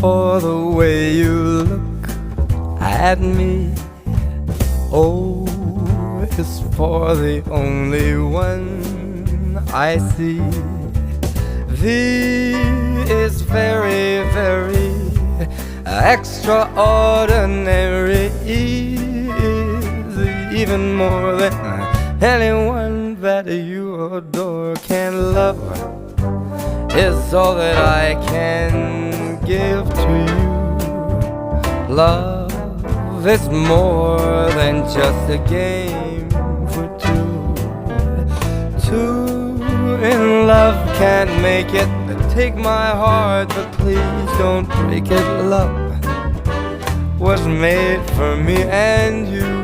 for the way you look at me. O is for the only one I see. V is very, very extraordinary. E is even more than anyone that you adore can love. Is all that I can give to you. Love is more than just a game for two. Two in love can't make it. Take my heart, but please don't break it. Love was made for me and you.